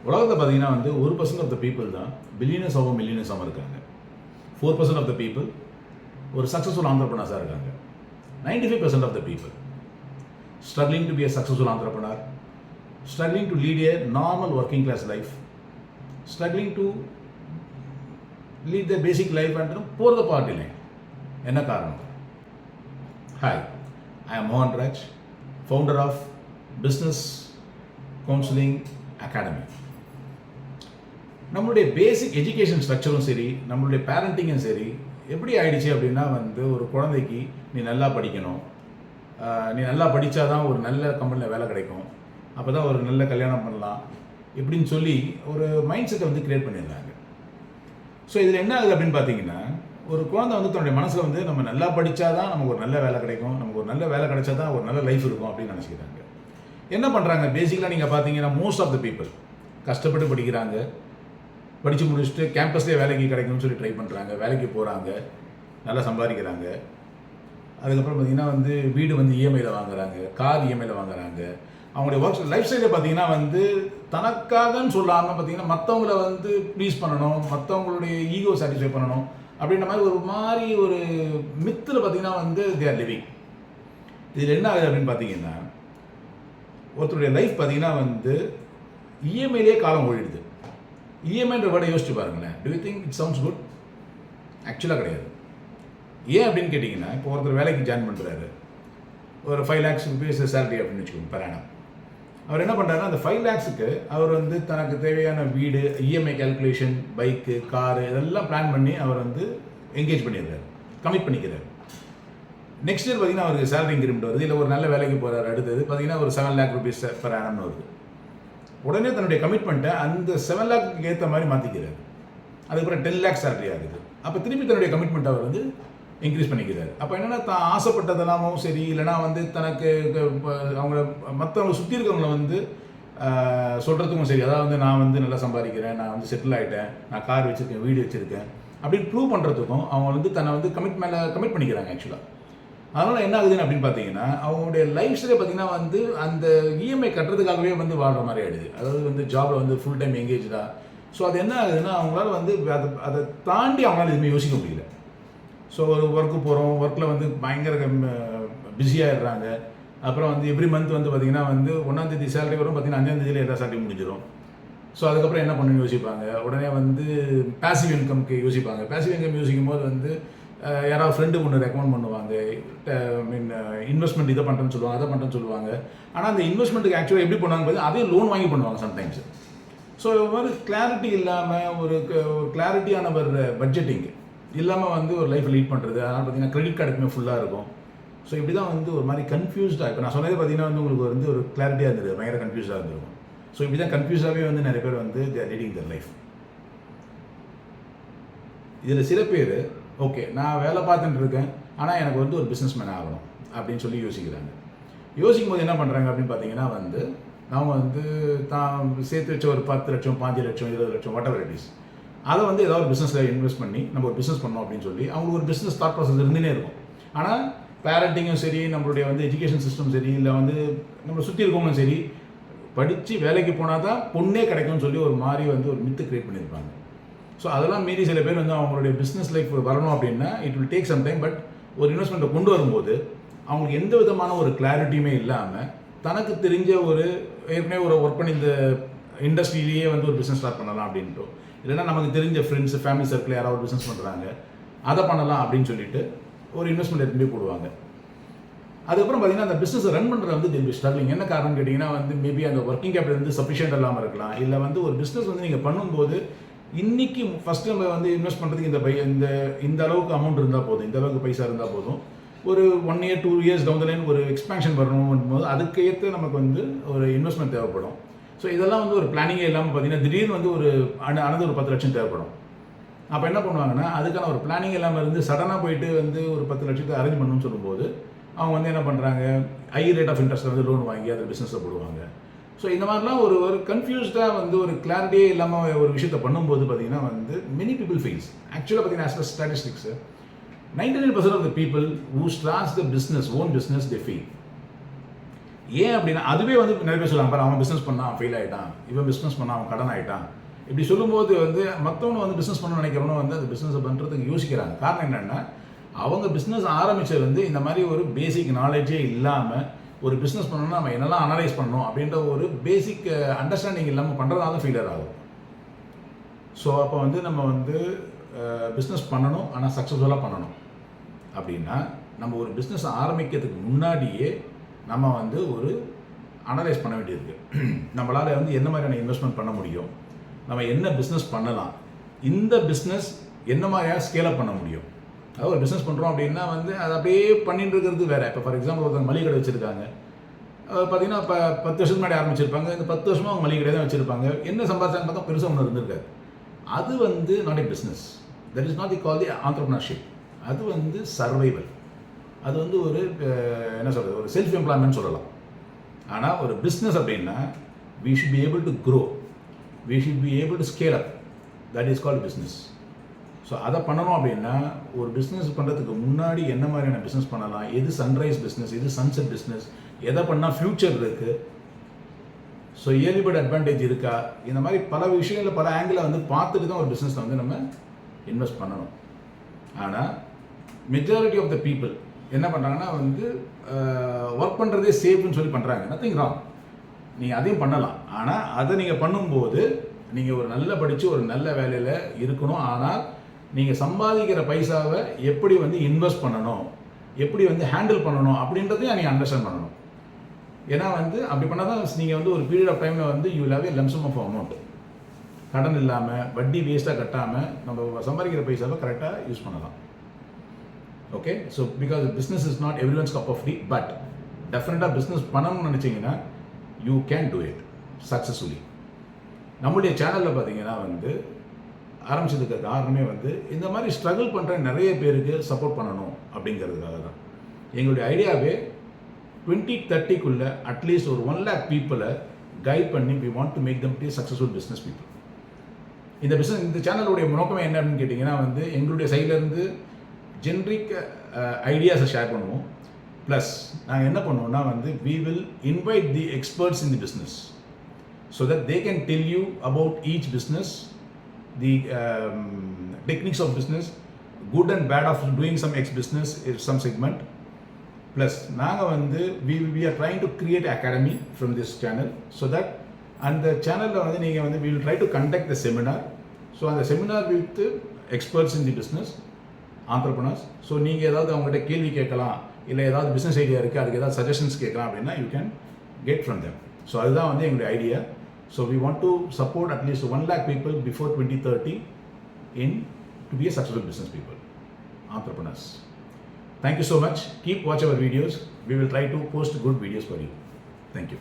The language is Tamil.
உலகத்தில் பார்த்தீங்கன்னா வந்து 1% ஆஃப் த பீப்புள் தான் பில்லியனர்ஸ் ஆகும் மில்லியனர்ஸாகவும் இருக்காங்க. 4% ஆஃப் த பீப்புள் ஒரு சக்ஸஸ்ஃபுல் ஆண்டர்பிரனர்ஸாக இருக்காங்க. 95% of the people struggling to be a successful entrepreneur, struggling to lead a normal working class life, struggling to lead the basic life and போகிற பார்ட்டி லைன். என்ன காரணம்? ஹாய், ஐ எம் மோகன் Raj, founder of business counselling academy. நம்மளுடைய பேசிக் எஜுகேஷன் ஸ்ட்ரக்சரும் சரி, நம்மளுடைய பேரண்டிங்கும் சரி எப்படி ஆயிடுச்சு அப்படின்னா வந்து ஒரு குழந்தைக்கு நீ நல்லா படிக்கணும், நீ நல்லா படித்தா தான் ஒரு நல்ல கம்பெனியில் வேலை கிடைக்கும், அப்போ தான் ஒரு நல்ல கல்யாணம் பண்ணலாம் இப்படின்னு சொல்லி ஒரு மைண்ட் செட்டை வந்து கிரியேட் பண்ணிடுறாங்க. ஸோ இதில் என்ன ஆகுது அப்படின்னு பார்த்தீங்கன்னா, ஒரு குழந்தை வந்து தன்னுடைய மனசில் வந்து நம்ம நல்லா படித்தா தான் நமக்கு ஒரு நல்ல வேலை கிடைக்கும், நமக்கு ஒரு நல்ல வேலை கிடைச்சா தான் ஒரு நல்ல லைஃப் இருக்கும் அப்படின்னு நினச்சிக்கிறாங்க. என்ன பண்ணுறாங்க? பேசிக்கலாக நீங்கள் பார்த்தீங்கன்னா மோஸ்ட் ஆஃப் த பீப்புள் கஷ்டப்பட்டு படிக்கிறாங்க, படித்து முடிச்சுட்டு கேம்பஸ்லேயே வேலைக்கு கிடைக்கும்னு சொல்லி ட்ரை பண்ணுறாங்க, வேலைக்கு போகிறாங்க, நல்லா சம்பாதிக்கிறாங்க. அதுக்கப்புறம் பார்த்திங்கன்னா வந்து வீடு வந்து இஎம்ஐயில் வாங்குறாங்க, கார் இஎம்ஐயில் வாங்குறாங்க. அவங்களுடைய ஒர்க் லைஃப் ஸ்டைலில் பார்த்திங்கன்னா வந்து தனக்காகன்னு சொல்லாமல் பார்த்திங்கன்னா மற்றவங்கள வந்து ப்ளீஸ் பண்ணணும், மற்றவங்களுடைய ஈகோ சாட்டிஸ்ஃபை பண்ணணும் அப்படின்ற மாதிரி ஒரு மித்தில் பார்த்திங்கன்னா வந்து தே ஆர் லிவிங். இதில் என்ன ஆகுது அப்படின்னு பார்த்தீங்கன்னா, ஒருத்தருடைய லைஃப் பார்த்திங்கன்னா வந்து இஎம்ஐலேயே காலம் ஓடிடுது. இஎம்ஐன்ற வேர்டை யோசிச்சு பாருங்களேன். To you think it sounds good? ஆக்சுவலாக கிடையாது. ஏன் அப்படின்னு கேட்டிங்கன்னா, இப்போ ஒருத்தர் வேலைக்கு ஜாயின் பண்ணுறாரு, ஒரு 5 lakhs rupees சேலரி அப்படின்னு வச்சுக்கோங்க per annum. அவர் என்ன பண்ணுறாருன்னா, அந்த 5 lakhsக்கு அவர் வந்து தனக்கு தேவையான வீடு, இஎம்ஐ கேல்குலேஷன், பைக்கு, காரு இதெல்லாம் பிளான் பண்ணி அவர் வந்து என்கேஜ் பண்ணிடுறாரு, கமிட் பண்ணிக்கிறார். நெக்ஸ்ட் இயர் பார்த்தீங்கன்னா அவருக்கு சேலரி இன்க்ரிமெண்ட் வருது, இல்லை ஒரு நல்ல வேலைக்கு போகிறார். அடுத்தது பார்த்தீங்கன்னா ஒரு 7 lakh rupees per annum வருது. உடனே தன்னுடைய கமிட்மெண்ட்டை அந்த 7 lakhக்கு ஏற்ற மாதிரி மாற்றிக்கிறார். அதுக்கப்புறம் 10 lakhs சேலரி ஆகுது. அப்போ திருப்பி தன்னுடைய கமிட்மெண்ட் அவர் வந்து இன்க்ரீஸ் பண்ணிக்கிறார். அப்போ என்னென்னா, தான் ஆசைப்பட்டதெல்லாமும் சரி, இல்லைனா வந்து தனக்கு அவங்கள மற்றவங்க சுற்றி இருக்கவங்கள வந்து சொல்கிறதுக்கும் சரி, அதாவது வந்து நான் வந்து நல்லா சம்பாதிக்கிறேன், நான் வந்து செட்டில் ஆகிட்டேன், நான் கார் வச்சுருக்கேன், வீடு வச்சுருக்கேன் அப்படின்னு ப்ரூவ் பண்ணுறதுக்கும் அவங்க வந்து தன்னை வந்து கமிட் பண்ணிக்கிறாங்க ஆக்சுவலாக. அதனால் என்ன ஆகுதுன்னு அப்படின்னு பார்த்தீங்கன்னா, அவங்களுடைய லைஃப் ஸ்டைலே பார்த்தீங்கன்னா வந்து அந்த இஎம்ஐ கட்டுறதுக்காகவே வந்து வாழ்கிற மாதிரி ஆகிடுது. அதாவது வந்து ஜாபில் வந்து ஃபுல் டைம் எங்கேஜாக. ஸோ அது என்ன ஆகுதுன்னா, அவங்களால வந்து அதை தாண்டி அவங்களால எதுவுமே யோசிக்க முடியல. ஸோ ஒரு ஒர்க்கு போகிறோம், ஒர்க்கில் வந்து பயங்கர பிஸியாகிடுறாங்க. அப்புறம் வந்து எவ்ரி மந்த் வந்து பார்த்திங்கன்னா வந்து 1ஆம் தேதி சேலரி வரும், பார்த்திங்கன்னா 5ஆம் தேதியில் எல்லா சேலரி முடிஞ்சிடும். ஸோ அதுக்கப்புறம் என்ன பண்ணணும்னு யோசிப்பாங்க. உடனே வந்து பேசிவ் இன்கம்க்கு யோசிப்பாங்க. பேசிவ் இன்கம் யோசிக்கும் போது வந்து யாராவது ஃப்ரெண்டு ஒன்று ரெக்கமெண்ட் பண்ணுவாங்க, இன்வெஸ்ட்மெண்ட் இதை பண்ணுறேன்னு சொல்லுவாங்க, அதை பண்ணுறேன்னு சொல்லுவாங்க. ஆனால் அந்த இன்வெஸ்ட்மெண்ட்டுக்கு ஆக்சுவலாக எப்படி பண்ணுவாங்க பார்த்து அதையும் லோன் வாங்கி பண்ணுவாங்க சம்டைம்ஸ். ஸோ இது மாதிரி கிளாரிட்டி இல்லாமல் ஒரு கிளாரிட்டியான ஒரு பட்ஜெட்டிங் இல்லாமல் வந்து ஒரு லைஃப் லீட் பண்ணுறது. அதனால் பார்த்தீங்கன்னா கிரெடிட் கார்டுக்குமே ஃபுல்லாக இருக்கும். ஸோ இப்படி தான் வந்து ஒரு மாதிரி கன்ஃபியூஸ்டாக, இப்போ நான் சொன்னது பார்த்தீங்கன்னா வந்து உங்களுக்கு வந்து ஒரு கிளாரிட்டியாக இருந்தது, பயங்கர கன்ஃபியூஸாக இருந்திருக்கும். ஸோ இப்படி தான் கன்ஃபியூஸாகவே வந்து நிறைய பேர் வந்து they are leading Dhar life. இதில் சில பேர் ஓகே நான் வேலை பார்த்துட்டு இருக்கேன், ஆனால் எனக்கு வந்து ஒரு பிஸ்னஸ் மேன் ஆகணும் அப்படின்னு சொல்லி யோசிக்கிறாங்க. யோசிக்கும் போது என்ன பண்ணுறாங்க அப்படின்னு பார்த்தீங்கன்னா வந்து அவங்க வந்து தான் சேர்த்து வச்ச ஒரு 10 லட்சம், 5 லட்சம், 20 லட்சம் வாட்டர் வெரைட்டிஸ் அதை வந்து ஏதாவது ஒரு பிஸ்னஸில் இன்வெஸ்ட் பண்ணி நம்ம ஒரு பிஸ்னஸ் பண்ணோம் அப்படின்னு சொல்லி அவங்களுக்கு ஒரு பிஸ்னஸ் தாட் ப்ராசஸ் இருந்துனே இருக்கும். ஆனால் பேரண்டிங்கும் சரி, நம்மளுடைய வந்து எஜுகேஷன் சிஸ்டம் சரி, இல்லை வந்து நம்ம சுற்றி இருக்கவங்களும் சரி, படித்து வேலைக்கு போனால் தான் பொண்ணே கிடைக்கும்னு சொல்லி ஒரு மாதிரி வந்து ஒரு மித்து கிரியேட் பண்ணியிருப்பாங்க. ஸோ அதெல்லாம் மீறி சில பேர் வந்து அவங்களுடைய பிஸ்னஸ் லைஃப் வரணும் அப்படின்னா it will take some time. But ஒரு இன்வெஸ்ட்மெண்ட்டை கொண்டு வரும்போது அவங்களுக்கு எந்த விதமான ஒரு கிளாரிட்டியுமே இல்லாமல் தனக்கு தெரிஞ்ச ஒரு ஏற்கனவே ஒரு ஒர்க் பண்ணி இந்த இண்டஸ்ட்ரியிலேயே வந்து ஒரு பிஸ்னஸ் ஸ்டார்ட் பண்ணலாம் அப்படின்ட்டு, இல்லைனா நமக்கு தெரிஞ்ச ஃப்ரெண்ட்ஸ் ஃபேமிலி சர்க்கிள் யாராவது பிஸ்னஸ் பண்ணுறாங்க அதை பண்ணலாம் அப்படின்னு சொல்லிட்டு ஒரு இன்வெஸ்ட்மெண்ட் எடுத்துகிட்டு போடுவாங்க. அதுக்கப்புறம் பார்த்தீங்கன்னா அந்த பிஸ்னஸை ரன் பண்ணுறது வந்து தில் பி ஸ்ட்ரகிளிங். என்ன காரணம் கேட்டிங்கன்னா வந்து மேபி அந்த ஒர்க்கிங் கேபிட்டல் வந்து சஃபிஷியன்ட் இல்லாமல் இருக்கலாம். இல்லை வந்து ஒரு பிஸ்னஸ் வந்து நீங்கள் பண்ணும்போது இன்றைக்கி ஃபஸ்ட்டு நம்ம வந்து இன்வெஸ்ட் பண்ணுறதுக்கு இந்த அளவுக்கு அமௌண்ட் இருந்தால் போதும், இந்த அளவுக்கு பைசா இருந்தால் போதும். ஒரு 1 year 2 years down the line ஒரு எக்ஸ்பேன்ஷன் வரணும் போது அதுக்கு ஏற்ற நமக்கு வந்து ஒரு இன்வெஸ்ட்மெண்ட் தேவைப்படும். ஸோ இதெல்லாம் வந்து ஒரு பிளானிங்கே இல்லாமல் பார்த்தீங்கன்னா திடீர்னு வந்து ஒரு ஒரு 10 லட்சம் தேவைப்படும். அப்போ என்ன பண்ணுவாங்கன்னா, அதுக்கான ஒரு பிளானிங் இல்லாமல் இருந்து சடனாக போயிட்டு வந்து ஒரு 10 லட்சத்தை அரேஞ்ச் பண்ணணும்னு சொல்லும்போது அவங்க வந்து என்ன பண்ணுறாங்க, ஹை ரேட் ஆஃப் இன்ட்ரெஸ்ட்டில் வந்து லோன் வாங்கி அதை பிஸ்னஸில் போடுவாங்க. ஸோ இந்த மாதிரிலாம் ஒரு கன்ஃபியூஸ்டாக வந்து ஒரு கிளாரிட்டியே இல்லாமல் ஒரு விஷயத்தை பண்ணும்போது பார்த்தீங்கன்னா வந்து மெனி பீப்புள் ஃபீல்ஸ் ஆக்சுவலாக பார்த்தீங்கன்னா as per statistics 99% of the people who starts the business, own business, they fail. ஏன் அப்படின்னா அதுவே வந்து நிறைய பேர் சொல்லுவாங்க, பாரு அவன் பிஸ்னஸ் பண்ணால் அவன் ஃபெயில் ஆகிட்டான், இவன் பிஸ்னஸ் பண்ணால் அவன் கடன் ஆகிட்டான். இப்படி சொல்லும்போது வந்து மற்றவங்க வந்து பிஸ்னஸ் பண்ணணும்னு நினைக்கிறவங்க வந்து அந்த பிஸ்னஸை பண்ணுறதுக்கு யோசிக்கிறாங்க. காரணம் என்னென்னா, அவங்க பிஸ்னஸ் ஆரம்பித்தது வந்து இந்த மாதிரி ஒரு பேசிக் நாலேஜே இல்லாமல், ஒரு பிஸ்னஸ் பண்ணணும்னா நம்ம என்னெல்லாம் அனலைஸ் பண்ணணும் அப்படின்ற ஒரு பேசிக் அண்டர்ஸ்டாண்டிங் இல்லாமல் பண்ணுறதால ஃபெயிலியர் ஆகும். ஸோ அப்போ வந்து நம்ம வந்து பிஸ்னஸ் பண்ணணும், ஆனால் சக்ஸஸ்ஃபுல்லாக பண்ணணும் அப்படின்னா நம்ம ஒரு பிஸ்னஸ் ஆரம்பிக்கிறதுக்கு முன்னாடியே நம்ம வந்து ஒரு அனலைஸ் பண்ண வேண்டியிருக்கு. நம்மளால் வந்து என்ன மாதிரியான இன்வெஸ்ட்மெண்ட் பண்ண முடியும், நம்ம என்ன பிஸ்னஸ் பண்ணலாம், இந்த பிஸ்னஸ் என்ன மாதிரியாக ஸ்கேலப் பண்ண முடியும். அதாவது ஒரு பிஸ்னஸ் பண்ணுறோம் அப்படின்னா வந்து அதை அப்படியே பண்ணிட்டு இருக்கிறது வேறு. இப்போ ஃபார் எக்ஸாம்பிள் ஒருத்தவங்க மளிகை கடை வச்சுருக்காங்க, பார்த்தீங்கன்னா இப்போ 10 வருஷத்துக்கு முன்னாடி ஆரம்பிச்சிருப்பாங்க, இந்த 10 வருஷமாக அவங்க மளிகை கடை தான் வச்சுருப்பாங்க. என்ன சம்பாதிச்சான்னு பார்த்தா பெருசாக ஒன்று இருந்திருக்காது. அது வந்து not a business, that is not the call the entrepreneurship. அது வந்து சர்வைவல், அது வந்து ஒரு என்ன சொல்கிறது, ஒரு செல்ஃப் எம்ப்ளாய்மெண்ட் சொல்லலாம். ஆனால் ஒரு பிஸ்னஸ் அப்படின்னா we should be able to grow, we should be able to scale up, that is called business. So அதை பண்ணணும் அப்படின்னா ஒரு பிஸ்னஸ் பண்ணுறதுக்கு முன்னாடி என்ன மாதிரியான பிஸ்னஸ் பண்ணலாம், எது சன்ரைஸ் பிஸ்னஸ், எது சன்செட் பிஸ்னஸ், எதை பண்ணால் ஃப்யூச்சர் இருக்குது, ஸோ இயர்லி பர்ட் அட்வான்டேஜ் இருக்கா, இந்த மாதிரி பல விஷயங்களில் பல ஆங்கிளில் வந்து பார்த்துட்டு தான் ஒரு பிஸ்னஸில் வந்து நம்ம இன்வெஸ்ட் பண்ணணும். ஆனால் மெஜாரிட்டி ஆஃப் த பீப்புள் என்ன பண்ணுறாங்கன்னா வந்து ஒர்க் பண்ணுறதே சேஃப்னு சொல்லி பண்ணுறாங்க. நத்திங் ராங், நீங்கள் அதையும் பண்ணலாம். ஆனால் அதை நீங்கள் பண்ணும்போது நீங்கள் ஒரு நல்ல படித்து ஒரு நல்ல வேலையில் இருக்கணும். ஆனால் நீங்கள் சம்பாதிக்கிற பைசாவை எப்படி வந்து இன்வெஸ்ட் பண்ணணும், எப்படி வந்து ஹேண்டில் பண்ணணும் அப்படின்றதையும் நீங்கள் அண்டர்ஸ்டாண்ட் பண்ணணும். ஏன்னா வந்து அப்படி பண்ணால் தான் நீங்கள் வந்து ஒரு பீரியட் ஆஃப் டைமில் வந்து you will have a lump sum of amount. கடன் இல்லாமல் வட்டி வேஸ்ட்டாக கட்டாமல் நம்ம சம்பாதிக்கிற பைசாவை கரெக்டாக யூஸ் பண்ணலாம். Okay, so because business is not everyone's cup of tea, but டெஃபினட்டாக பிஸ்னஸ் பண்ணணும்னு நினச்சிங்கன்னா you can do it successfully. நம்முடைய சேனலில் பார்த்தீங்கன்னா வந்து ஆரம்பிச்சதுக்கு காரணமே வந்து இந்த மாதிரி ஸ்ட்ரகிள் பண்ணுற நிறைய பேருக்கு சப்போர்ட் பண்ணணும் அப்படிங்கிறதுக்காக தான். எங்களுடைய ஐடியாவே 2030 அட்லீஸ்ட் ஒரு 1 lakh பீப்புளை கைட் பண்ணி we want to make them be successful business people. இந்த சேனலுடைய நோக்கமே என்ன அப்படின்னு கேட்டிங்கன்னா வந்து எங்களுடைய சைட்லேருந்து ஜென்ரிக் ஐடியாஸை ஷேர் பண்ணுவோம். ப்ளஸ் நாங்கள் என்ன பண்ணுவோம்னா வந்து we will invite the experts in the business so that they can tell you about each business, the techniques of business, good and bad of doing some X business, some segment. Plus நாங்கள் வந்து we are trying to create academy from this channel so that அந்த சேனலில் வந்து நீங்கள் வந்து we will try to conduct the seminar. So அந்த seminar with experts in the business entrepreneurs. So நீங்கள் ஏதாவது அவங்ககிட்ட கேள்வி கேட்கலாம், இல்லை ஏதாவது பிஸ்னஸ் ஐடியா இருக்குது அதுக்கு ஏதாவது சஜஷன்ஸ் கேட்கலாம் அப்படின்னா you can get from them. So அதுதான் வந்து எங்களுடைய idea. So we want to support அட்லீஸ்ட் 1 lakh people before 2030 in to be a successful business people, entrepreneurs. Thank you so much. Keep watch our videos. We will try to post good videos for you. Thank you.